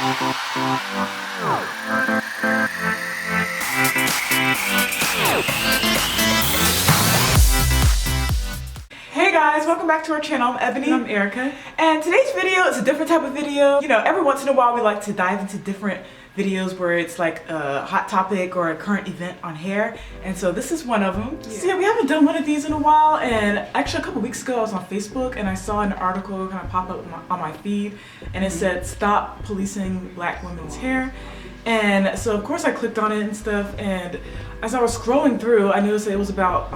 Hey guys, welcome back to our channel. I'm Ebony. I'm Erica. And today's video is a different type of video. You know, every once in a while we like to dive into different videos where it's like a hot topic or a current event on hair. And so this is one of them. Yeah. So yeah, we haven't done one of these in a while. And actually a couple weeks ago I was on Facebook and I saw an article kind of pop up on my feed. And it said, "Stop policing black women's hair." And so of course I clicked on it and stuff. And as I was scrolling through, I noticed that it was about,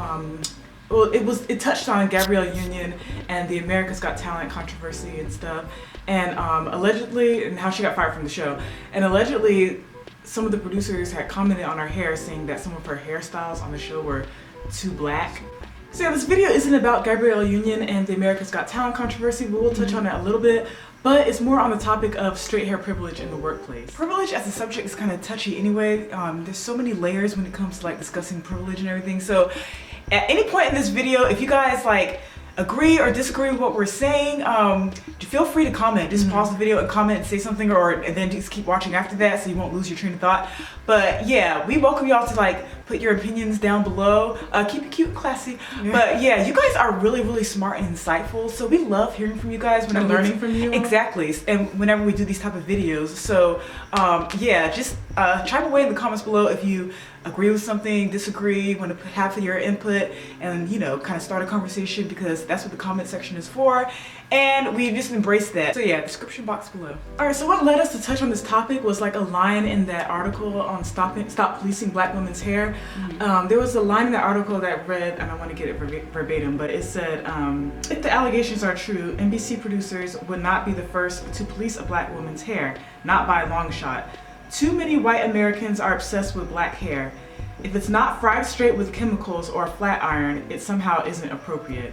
well, it touched on Gabrielle Union and the America's Got Talent controversy and stuff, and allegedly, and how she got fired from the show. And allegedly, some of the producers had commented on her hair, saying that some of her hairstyles on the show were too black. So yeah, this video isn't about Gabrielle Union and the America's Got Talent controversy, but we'll touch on that a little bit. But it's more on the topic of straight hair privilege in the workplace. Privilege as a subject is kind of touchy anyway. There's so many layers when it comes to like discussing privilege and everything. So at any point in this video, if you guys like agree or disagree with what we're saying, feel free to comment. Just pause the video and comment and say something, and then just keep watching after that so you won't lose your train of thought. But yeah, we welcome y'all to like put your opinions down below. Keep it cute and classy. Yeah. But yeah, you guys are really smart and insightful, so we love hearing from you guys when I'm learning from you. Exactly. And whenever we do these type of videos. So yeah, just chime away in the comments below if you agree with something, disagree, want to put half of your input, and you know, kind of start a conversation, because that's what the comment section is for, and we just embrace that. So yeah, description box below. All right, so what led us to touch on this topic was like a line in that article on stop policing black women's hair. There was a line in that article that read, and I want to get it verbatim, but it said, if the allegations are true, NBC producers would not be the first to police a black woman's hair, not by a long shot. Too many white Americans are obsessed with black hair. If it's not fried straight with chemicals or a flat iron, it somehow isn't appropriate.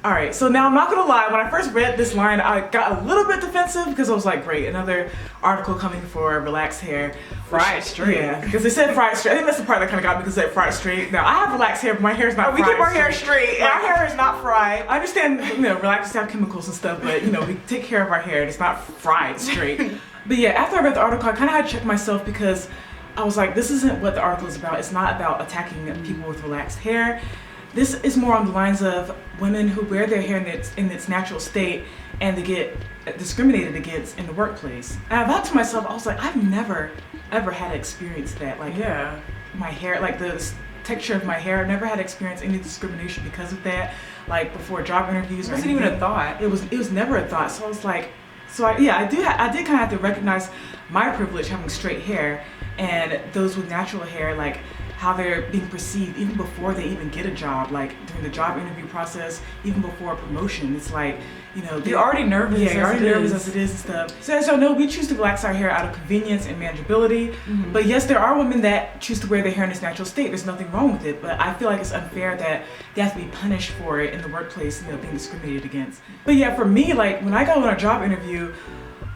Alright, so now I'm not gonna lie, when I first read this line, I got a little bit defensive, because I was like, great, another article coming for relaxed hair. Fried straight. Yeah, because they said fried straight. I think that's the part that kind of got me, because they said fried straight. Now, I have relaxed hair, but my hair is not fried. We keep our hair straight. Our hair is not fried. I understand, you know, relaxers have chemicals and stuff, but you know, we take care of our hair, and it's not fried straight. But yeah, after I read the article, I kind of had to check myself, because I was like, this isn't what the article is about. It's not about attacking people with relaxed hair. This is more on the lines of women who wear their hair in its natural state, and they get discriminated against in the workplace. And I thought to myself, I was like, I've never ever had experience that. Like, yeah, my hair, like the texture of my hair, I've never had experienced any discrimination because of that. Like before job interviews, it wasn't even a thought. It was never a thought. So I was like, I did kind of have to recognize my privilege having straight hair, and those with natural hair, like how they're being perceived even before they even get a job, like during the job interview process, even before a promotion. It's like, you know, they're already nervous. Yeah, you're already nervous as it is and stuff. So as y'all know, we choose to relax our hair out of convenience and manageability. But yes, there are women that choose to wear their hair in its natural state. There's nothing wrong with it, but I feel like it's unfair that they have to be punished for it in the workplace, you know, being discriminated against. But yeah, for me, like when I go on a job interview,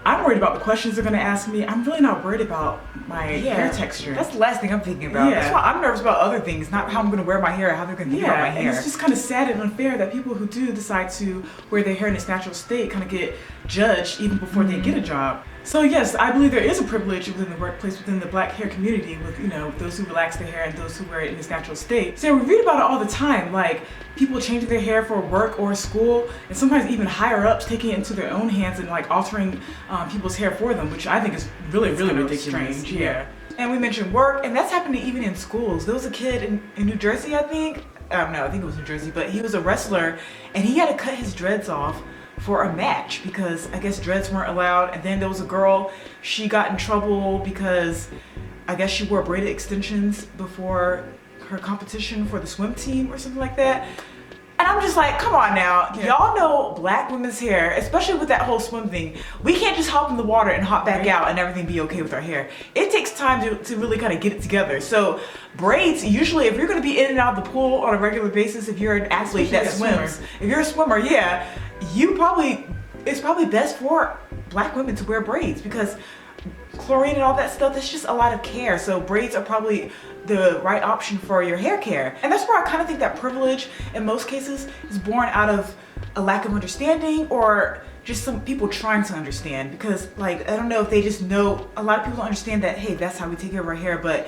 I'm worried about the questions they're gonna ask me. I'm really not worried about my hair texture. That's the last thing I'm thinking about. Yeah. That's why I'm nervous about other things, not how I'm gonna wear my hair, or how they're gonna think about my hair. And it's just kind of sad and unfair that people who do decide to wear their hair in its natural state kind of get judged even before they get a job. So yes, I believe there is a privilege within the workplace, within the black hair community, with, you know, those who relax their hair and those who wear it in its natural state. So we read about it all the time, like people changing their hair for work or school, and sometimes even higher ups taking it into their own hands and like altering people's hair for them, which I think is really ridiculous. Strange. Yeah. And we mentioned work, and that's happening even in schools. There was a kid in New Jersey, I think. I don't know, I think it was New Jersey, but he was a wrestler, and he had to cut his dreads off for a match because I guess dreads weren't allowed. And then there was a girl, she got in trouble because I guess she wore braided extensions before her competition for the swim team or something like that. And I'm just like, come on now, y'all know black women's hair, especially with that whole swim thing, we can't just hop in the water and hop back out and everything be okay with our hair. It takes time to really kind of get it together. So braids, usually if you're gonna be in and out of the pool on a regular basis, if you're an athlete that swims, if you're a swimmer, yeah, it's probably best for black women to wear braids because chlorine and all that stuff, that's just a lot of care. So braids are probably the right option for your hair care. And that's where I kind of think that privilege in most cases is born out of a lack of understanding or just some people trying to understand, because like, I don't know if they just know, a lot of people don't understand that, hey, that's how we take care of our hair, but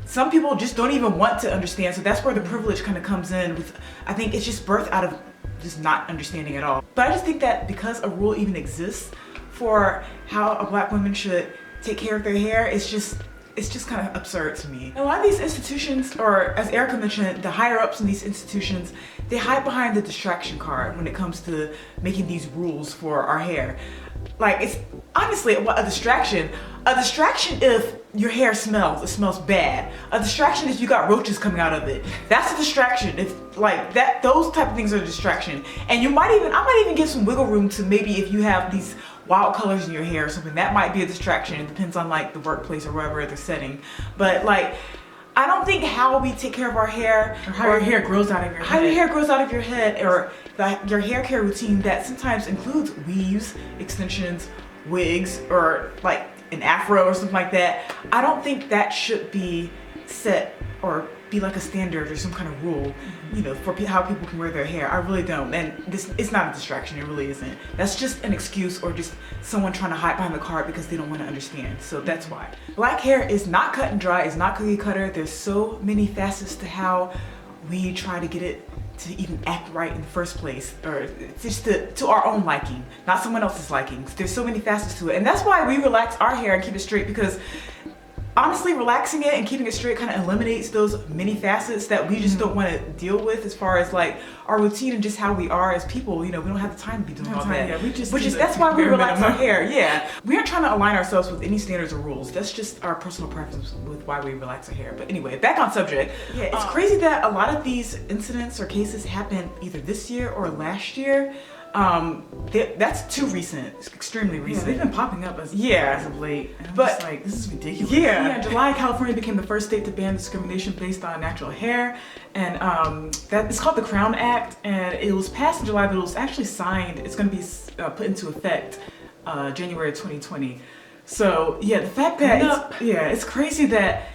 some people just don't even want to understand. So that's where the privilege kind of comes in with, I think it's just birthed out of just not understanding at all. But I just think that because a rule even exists for how a Black woman should take care of their hair, it's just kind of absurd to me. A lot of these institutions, or as Erica mentioned, the higher ups in these institutions, they hide behind the distraction card when it comes to making these rules for our hair. Like, it's honestly a distraction. A distraction if your hair smells, it smells bad. A distraction if you got roaches coming out of it. That's a distraction. If like that, those type of things are a distraction. And I might even give some wiggle room to maybe if you have these wild colors in your hair or something, that might be a distraction. It depends on like the workplace or wherever they're setting. But like, I don't think how we take care of our hair, or how your hair grows out of your head. How your hair grows out of your head, or your hair care routine that sometimes includes weaves, extensions, wigs, or like an afro or something like that. I don't think that should be set or be like a standard or some kind of rule, you know, for how people can wear their hair. I really don't. And it's not a distraction. It really isn't. That's just an excuse, or just someone trying to hide behind the card because they don't want to understand. So that's why. Black hair is not cut and dry. It's not cookie cutter. There's so many facets to how we try to get it to even act right in the first place, or just to our own liking, not someone else's liking. There's so many facets to it. And that's why we relax our hair and keep it straight, because honestly, relaxing it and keeping it straight kind of eliminates those many facets that we just don't want to deal with, as far as like our routine and just how we are as people. You know, we don't have the time to be doing all that. Yeah, that's why we relax our hair. Yeah, we aren't trying to align ourselves with any standards or rules. That's just our personal preference with why we relax our hair. But anyway, back on subject. Yeah, it's crazy that a lot of these incidents or cases happened either this year or last year. That's too recent. It's extremely recent. They've been popping up as of late. And I'm just like, this is ridiculous. Yeah. In July, California became the first state to ban discrimination based on natural hair, and that it's called the Crown Act, and it was passed in July, but it was actually signed. It's going to be put into effect January 2020. So yeah, the fact that it's crazy that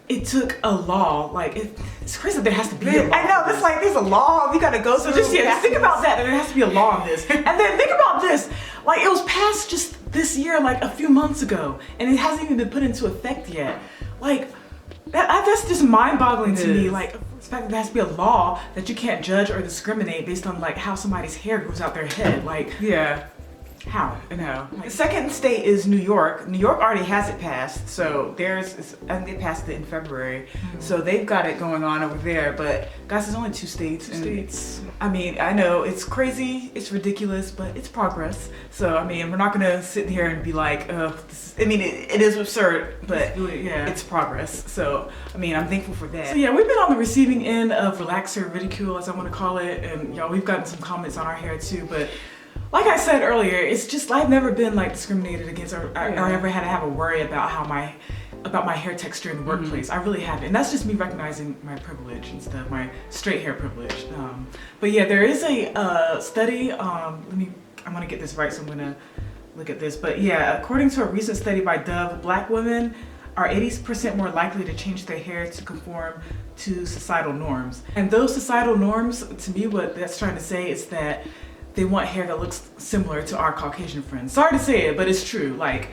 it took a law. Like, it's crazy that there has to be a law. I know, it's like there's a law we gotta go through. So just think about that. There has to be a law on this. And then think about this. Like, it was passed just this year, like a few months ago, and it hasn't even been put into effect yet. Like, that's just mind-boggling to me. Like, the fact that there has to be a law that you can't judge or discriminate based on like how somebody's hair grows out their head. Like, how? No. The second state is New York. New York already has it passed, so I think they passed it in February. So they've got it going on over there. But guys, there's only two states. I mean, I know it's crazy, it's ridiculous, but it's progress. So I mean, we're not gonna sit here and be like, it is absurd, but it's progress. So I mean, I'm thankful for that. So yeah, we've been on the receiving end of relaxer ridicule, as I want to call it, and y'all, we've gotten some comments on our hair too, but like I said earlier, it's just, I've never been like discriminated against or ever had to have a worry about about my hair texture in the workplace. I really haven't. And that's just me recognizing my privilege and stuff, my straight hair privilege. But yeah, there is a study, I'm gonna get this right, so I'm gonna look at this. But yeah, according to a recent study by Dove, Black women are 80% more likely to change their hair to conform to societal norms. And those societal norms, to me, what that's trying to say is that they want hair that looks similar to our Caucasian friends. Sorry to say it, but it's true. Like,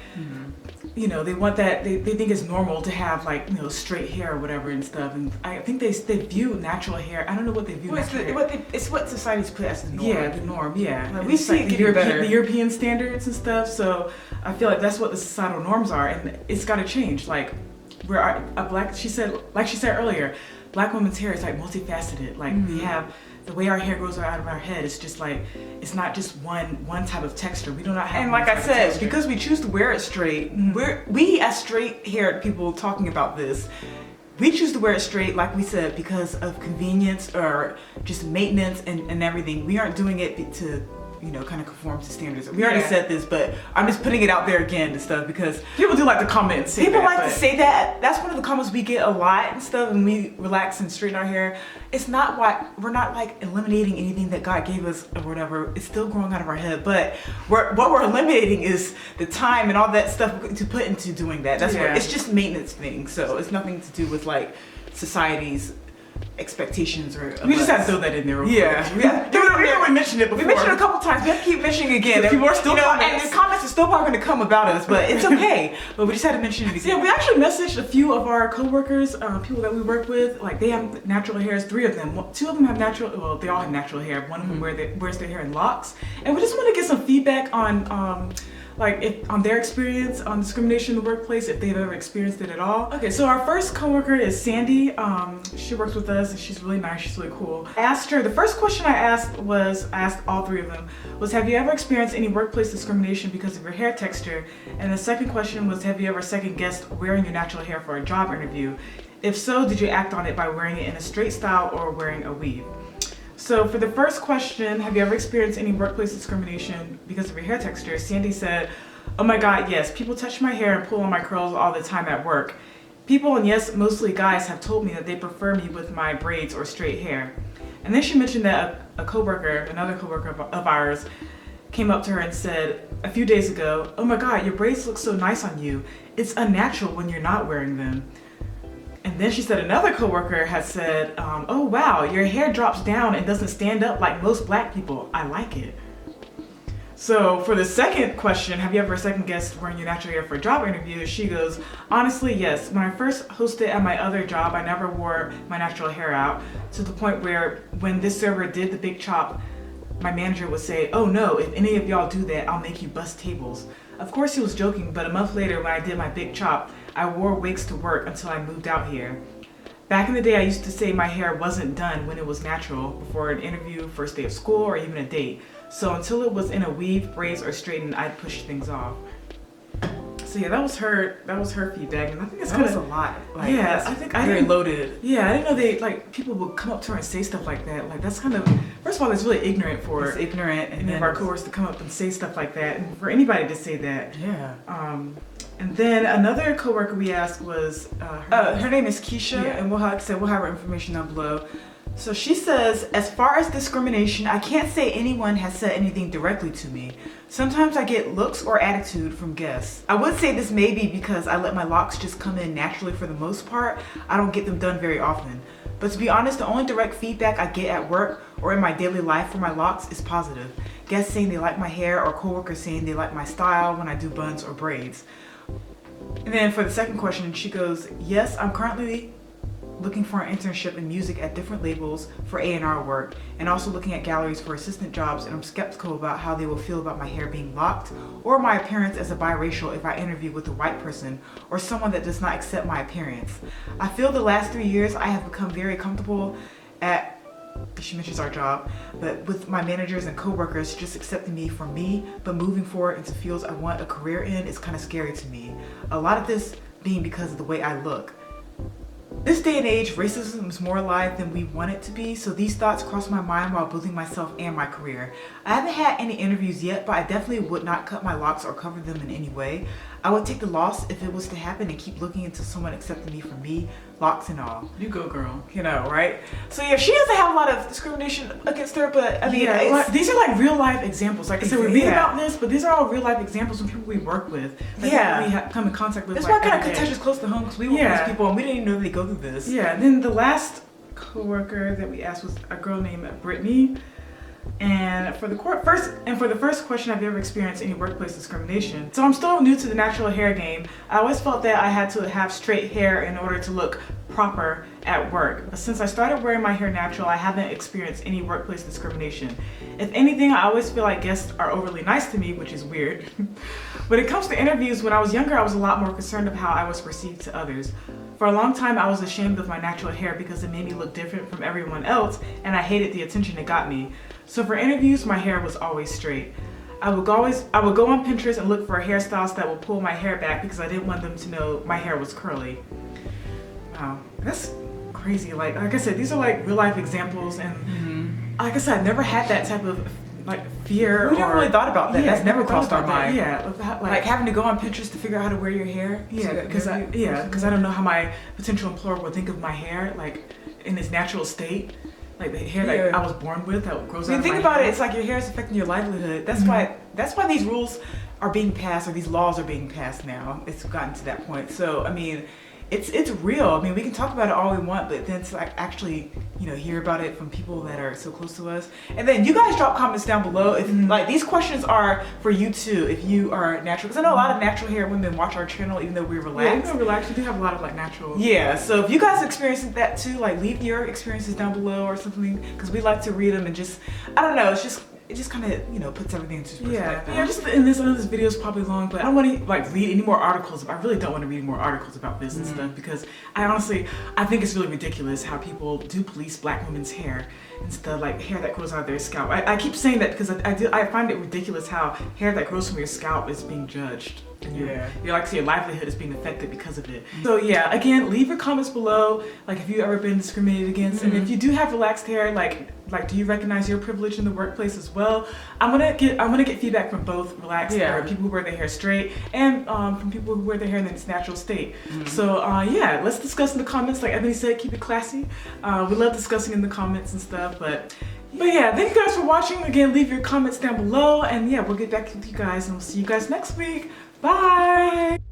you know, they want that, they think it's normal to have like, you know, straight hair or whatever and stuff. And I think they view natural hair, I don't know what they view natural hair. It's what society's put as the norm. Yeah, the norm, yeah. Like, we see like it the European standards and stuff. So I feel like that's what the societal norms are, and it's gotta change. Like, like she said earlier, Black women's hair is like multifaceted. Like, we have the way our hair grows out of our head. It's just like, it's not just one type of texture. We do not have. And like I said, because we choose to wear it straight, we as straight haired people talking about this, we choose to wear it straight, like we said, because of convenience or just maintenance and everything. We aren't doing it to, you know, kind of conform to standards. We already said this, but I'm just putting it out there again and stuff, because people do like to comment and say to say that. That's one of the comments we get a lot and stuff, and we relax and straighten our hair. It's not we're not like eliminating anything that God gave us or whatever. It's still growing out of our head, but what we're eliminating is the time and all that stuff to put into doing that. That's what it's just maintenance thing. So it's nothing to do with like society's expectations or we just had to throw that in there real quick. Yeah, we mentioned it before. We mentioned it a couple times. We have to keep mentioning it again. People are still and the comments are still probably going to come about us, but it's okay. But we just had to mention it again. Yeah, we actually messaged a few of our coworkers, people that we work with. Like they have natural hairs. 3 of them. 2 of them have natural. Well, they all have natural hair. One of them wears their hair in locks. And we just want to get some feedback on on their experience on discrimination in the workplace, if they've ever experienced it at all. Okay, so our first coworker is Sandy. She works with us and she's really nice, she's really cool. I asked her, the first question I asked all 3 of them, was have you ever experienced any workplace discrimination because of your hair texture? And the second question was, have you ever second guessed wearing your natural hair for a job interview? If so, did you act on it by wearing it in a straight style or wearing a weave? So for the first question, have you ever experienced any workplace discrimination because of your hair texture? Sandy said, oh my God, yes. People touch my hair and pull on my curls all the time at work. People, and yes, mostly guys, have told me that they prefer me with my braids or straight hair. And then she mentioned that another coworker of ours, came up to her and said a few days ago, oh my God, your braids look so nice on you. It's unnatural when you're not wearing them. And then she said another coworker had said, oh wow, your hair drops down and doesn't stand up like most black people. I like it. So for the second question, have you ever second guessed wearing your natural hair for a job interview? She goes, honestly, yes. When I first hosted at my other job, I never wore my natural hair out, to the point where when this server did the big chop, my manager would say, oh no, if any of y'all do that, I'll make you bust tables. Of course he was joking, but a month later when I did my big chop, I wore wigs to work until I moved out here. Back in the day, I used to say my hair wasn't done when it was natural, before an interview, first day of school, or even a date. So until it was in a weave, braids, or straightened, I'd push things off. So yeah, that was her feedback, and I think that was a lot. I think very loaded. Yeah, I didn't know people would come up to her and say stuff like that. Like that's kind of, first of all, it's really ignorant for any of our coworkers to come up and say stuff like that, and for anybody to say that. Yeah. And then another coworker we asked was her name is Keisha, and we'll have her information down below. So she says, as far as discrimination, I can't say anyone has said anything directly to me. Sometimes I get looks or attitude from guests. I would say this may be because I let my locks just come in naturally for the most part. I don't get them done very often. But to be honest, the only direct feedback I get at work or in my daily life for my locks is positive. Guests saying they like my hair, or coworkers saying they like my style when I do buns or braids. And then for the second question, she goes, yes, I'm currently looking for an internship in music at different labels for A&R work, and also looking at galleries for assistant jobs, and I'm skeptical about how they will feel about my hair being locked or my appearance as a biracial if I interview with a white person or someone that does not accept my appearance. I feel the last 3 years I have become very comfortable at, she mentions our job, but with my managers and coworkers just accepting me for me, but moving forward into fields I want a career in is kind of scary to me. A lot of this being because of the way I look. This day and age, racism is more alive than we want it to be, so these thoughts cross my mind while building myself and my career. I haven't had any interviews yet, but I definitely would not cut my locks or cover them in any way. I would take the loss if it was to happen and keep looking until someone accepted me for me, locks and all. You go, girl. You know, right? So yeah, she doesn't have a lot of discrimination against her, but I mean, these are like real life examples. Like I said, we read about this, but these are all real life examples from people we work with. Like we come in contact with. That's why kind of touches close to home, because we work with these people and we didn't even know they go through this. Yeah, and then the last coworker that we asked was a girl named Brittany. And for the first question, have you ever experienced any workplace discrimination? So I'm still new to the natural hair game. I always felt that I had to have straight hair in order to look proper at work. But since I started wearing my hair natural, I haven't experienced any workplace discrimination. If anything, I always feel like guests are overly nice to me, which is weird. When it comes to interviews, when I was younger, I was a lot more concerned of how I was perceived to others. For a long time, I was ashamed of my natural hair because it made me look different from everyone else, and I hated the attention it got me. So for interviews, my hair was always straight. I would go on Pinterest and look for hairstyles that would pull my hair back because I didn't want them to know my hair was curly. Wow, that's crazy. Like I said, these are like real life examples, and like I said, I've never had that type of fear. We never really thought about that. That's never crossed our mind. Yeah, like having to go on Pinterest to figure out how to wear your hair. Yeah, because I don't know how my potential employer would think of my hair, like in its natural state. Like the hair that I was born with that grows out of my head. When you think about it, it's like your hair is affecting your livelihood. That's why these rules are being passed, or these laws are being passed now. It's gotten to that point. So I mean, it's real. I mean, we can talk about it all we want, but then to like actually, you know, hear about it from people that are so close to us. And then you guys drop comments down below if like these questions are for you too, if you are natural, because I know a lot of natural hair women watch our channel even though we're relaxed. Yeah, we're relaxed. We do have a lot of like natural. Yeah, so if you guys experience that too, like leave your experiences down below or something, because we like to read them and just, I don't know, it just kind of, you know, puts everything into perspective. Yeah, just in this, I know this video is probably long, but I don't want to like read any more articles. I really don't want to read more articles about this and stuff, because I think it's really ridiculous how people do police black women's hair and stuff, like hair that grows out of their scalp. I keep saying that because I find it ridiculous how hair that grows from your scalp is being judged. And your livelihood is being affected because of it. So yeah, again, leave your comments below, like if you've ever been discriminated against, and if you do have relaxed hair, like do you recognize your privilege in the workplace as well? I'm gonna get feedback from both relaxed or people who wear their hair straight, and from people who wear their hair in its natural state. So yeah, let's discuss in the comments. Like Ebony said, keep it classy. We love discussing in the comments and stuff, but yeah, thank you guys for watching. Again, leave your comments down below, and yeah, we'll get back with you guys, and we'll see you guys next week. Bye!